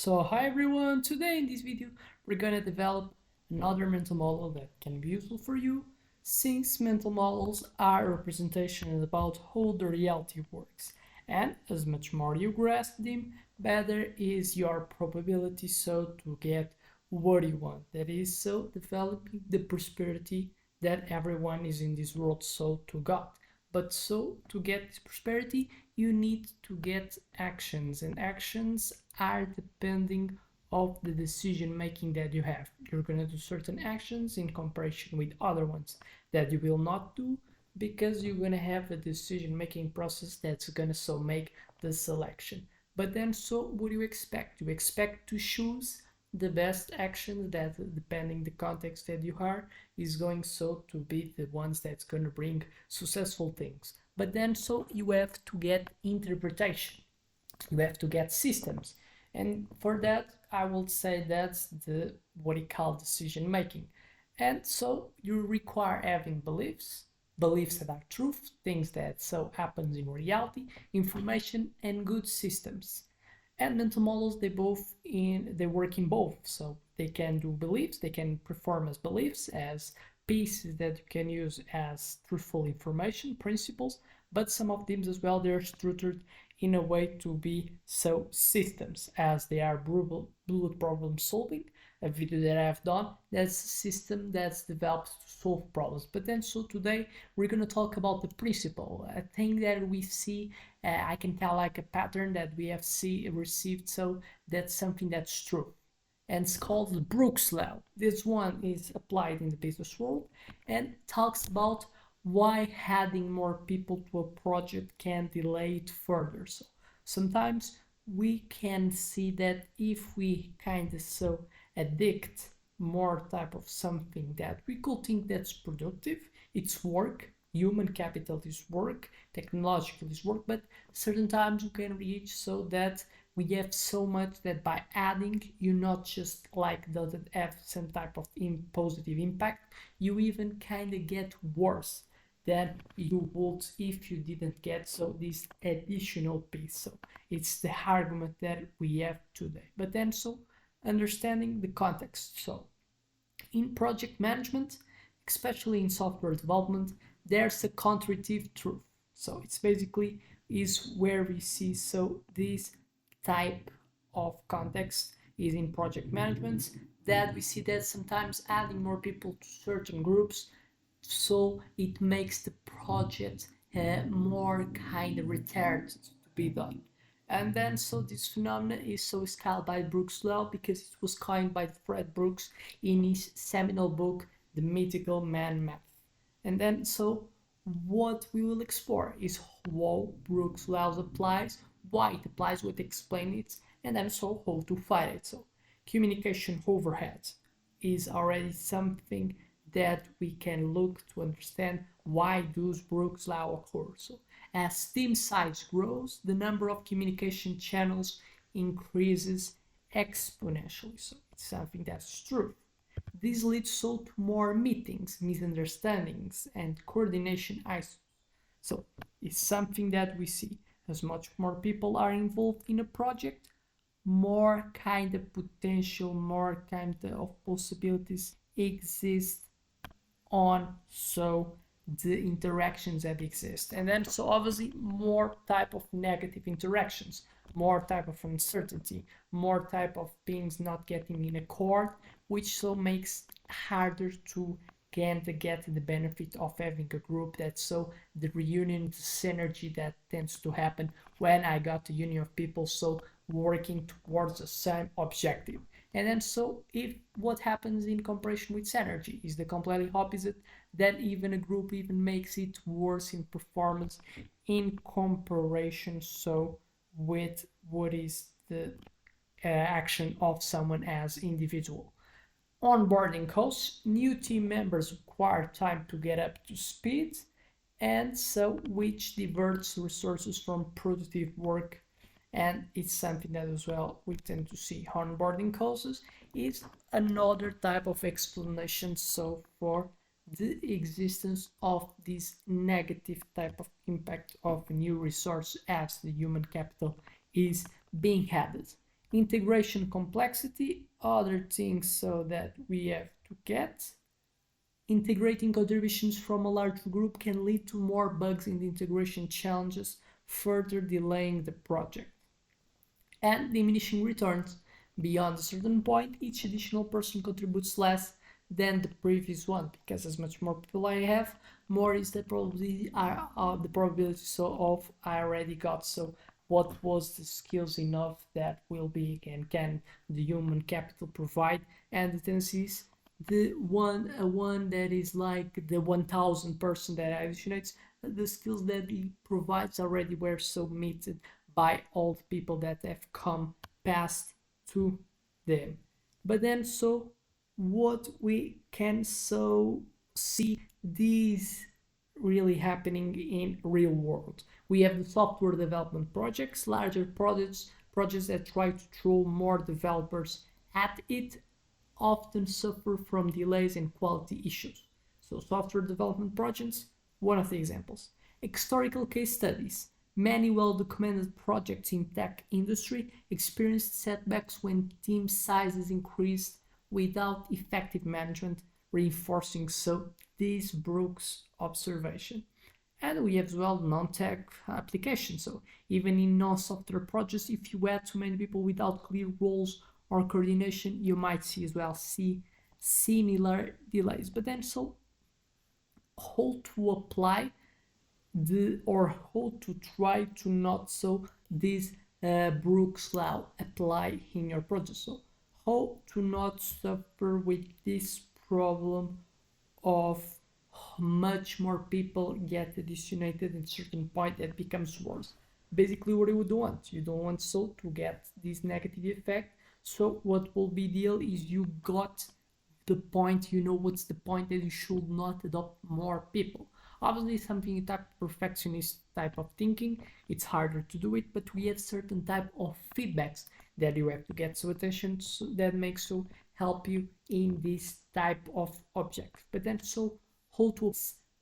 So hi everyone, today in this video we're gonna develop another mental model that can be useful for you, since mental models are a representation about how the reality works, and as much more you grasp them, better is your probability so to get what you want. That is, so developing the prosperity that everyone is in this world so to got. But so to get this prosperity, you need to get actions, and actions are depending of the decision making that you have. You're going to do certain actions in comparison with other ones that you will not do, because you're going to have a decision making process that's going to so make the selection. But then, so what do you expect? You expect to choose the best actions that, depending the context that you are, is going so to be the ones that's going to bring successful things. But then, so you have to get interpretation, you have to get systems, and for that I will say that's the what you call decision making. And so you require having beliefs that are truth, things that so happens in reality, information, and good systems. And mental models, they work in both, so they can do beliefs, they can perform as beliefs, as pieces that you can use as truthful information principles, but some of them as well, they're structured in a way to be so systems, as they are bullet problem solving. A video that I've done, that's a system that's developed to solve problems. But then, so today we're going to talk about the principle, a thing that we see. I can tell like a pattern that we have received, so that's something that's true, and it's called the Brooks law. This one is applied in the business world and talks about why adding more people to a project can delay it further. So sometimes we can see that if we kind of so addict more type of something that we could think that's productive, it's work, human capital is work, technological is work, but certain times we can reach so that we have so much that by adding, you not just like does it have some type of positive impact, you even kind of get worse than you would if you didn't get so this additional piece. So it's the argument that we have today. But then, so understanding the context. So in project management, especially in software development, there's a counterintuitive truth. So it's basically is where we see so this type of context is in project management, that we see that sometimes adding more people to certain groups, so it makes the project more kind of retarded to be done. And then, so this phenomenon is so called by Brooks' law because it was coined by Fred Brooks in his seminal book, The Mythical Man Myth. And then, so what we will explore is how Brooks' law applies, why it applies, what explain it, and then so how to fight it. So communication overhead is already something that we can look to understand why does Brooks' law occur. So as team size grows, the number of communication channels increases exponentially. So it's something that's true. This leads so to more meetings, misunderstandings, and coordination issues. So it's something that we see. As much more people are involved in a project, more kind of potential, more kind of possibilities exist on so the interactions that exist. And then, so obviously more type of negative interactions, more type of uncertainty, more type of things not getting in accord, which so makes harder to get the benefit of having a group. That's so the reunion, the synergy that tends to happen when I got a union of people so working towards the same objective. And then, so if what happens in comparison with synergy is the completely opposite, that even a group even makes it worse in performance in comparison so with what is the action of someone as individual. Onboarding costs, new team members require time to get up to speed, and so which diverts resources from productive work. And it's something that as well we tend to see. Onboarding costs is another type of explanation so for the existence of this negative type of impact of new resource as the human capital is being added. Integration complexity, other things so that we have to get. Integrating contributions from a larger group can lead to more bugs in the integration challenges, further delaying the project. And diminishing returns. Beyond a certain point, each additional person contributes less than the previous one, because as much more people I have, more is the probability of I already got. So what was the skills enough that will be, and can the human capital provide? And the tendency is the one that is like the 1,000 person that additionates, the skills that he provides already were submitted by all the people that have come past to them. But then, so what we can so see this really happening in real world. We have the software development projects, larger projects that try to throw more developers at it, often suffer from delays and quality issues. So software development projects, one of the examples. Historical case studies. Many well-documented projects in tech industry experienced setbacks when team sizes increased without effective management, reinforcing so this Brooks observation. And we have as well non-tech applications. So even in non-software projects, if you add too many people without clear roles or coordination, you might see as well similar delays. But then, so how to apply how to try to not so this Brooks law apply in your project. So how to not suffer with this problem of much more people get additionated at a certain point that becomes worse. Basically what you don't want. You don't want so to get this negative effect. So what will be deal is you got the point, you know what's the point that you should not adopt more people. Obviously something type perfectionist type of thinking, it's harder to do it, but we have certain type of feedbacks that you have to get so attention that makes so help you in this type of object. But then so how to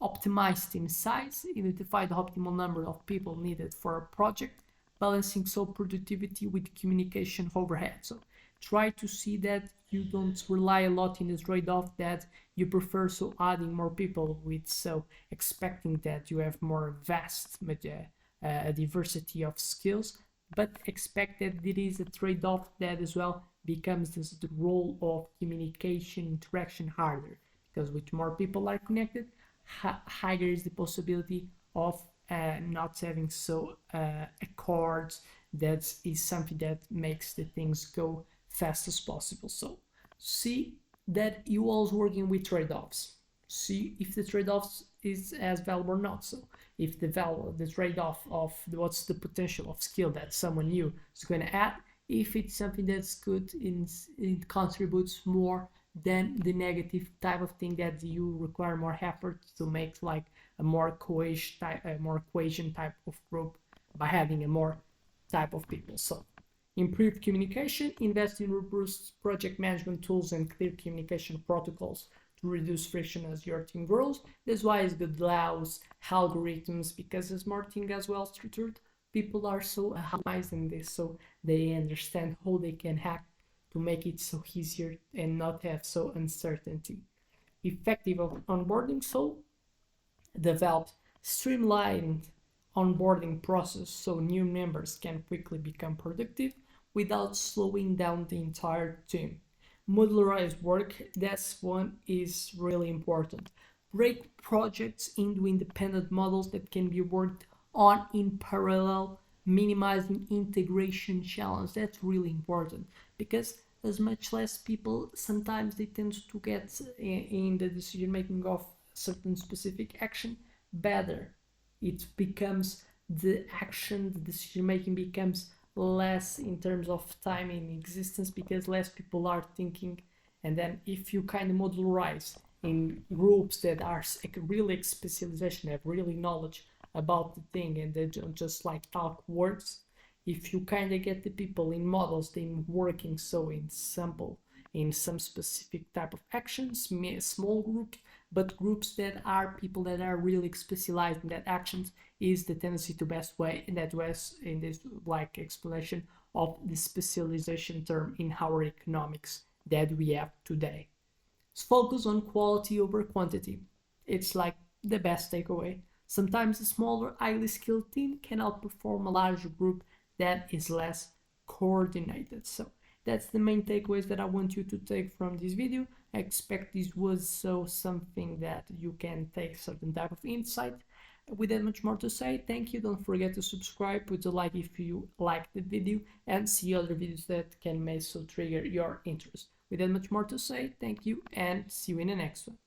optimize team size, identify the optimal number of people needed for a project, balancing so productivity with communication overhead. So try to see that you don't rely a lot in the trade-off that you prefer so adding more people with so expecting that you have more vast diversity of skills, but expect that there is a trade-off that as well becomes the role of communication interaction harder, because with more people are connected, higher is the possibility of not having so accords. That is something that makes the things go fast as possible. So see that you always working with trade-offs. See if the trade-offs is as valuable or not. So if the trade-off of what's the potential of skill that someone new is going to add, if it's something that's good it contributes more than the negative type of thing that you require more effort to make like a more cohesion type of group by having a more type of people. So improve communication, invest in robust project management tools and clear communication protocols to reduce friction as your team grows. That's why it's good laws, algorithms, because as more thing as well structured, people are so optimized in this, so they understand how they can hack to make it so easier and not have so uncertainty. Effective onboarding, so develop streamlined onboarding process so new members can quickly become productive without slowing down the entire team. Modularized work, that's one is really important. Break projects into independent models that can be worked on in parallel, minimizing integration challenge. That's really important because as much less people, sometimes they tend to get in the decision making of certain specific action better. It becomes the action, the decision making becomes less in terms of time in existence because less people are thinking. And then if you kind of modularize in groups that are really specialization, have really knowledge about the thing, and they don't just like talk words, if you kind of get the people in models then working so in sample in some specific type of actions, small groups, but groups that are people that are really specialized in that actions is the tendency to best way in that was in this like explanation of the specialization term in our economics that we have today. Focus on quality over quantity. It's like the best takeaway. Sometimes a smaller, highly skilled team can outperform a larger group that is less coordinated. So that's the main takeaways that I want you to take from this video. I expect this was so something that you can take certain type of insight. With that much more to say, thank you. Don't forget to subscribe, put a like if you like the video, and see other videos that can may so trigger your interest. With that much more to say, thank you and see you in the next one.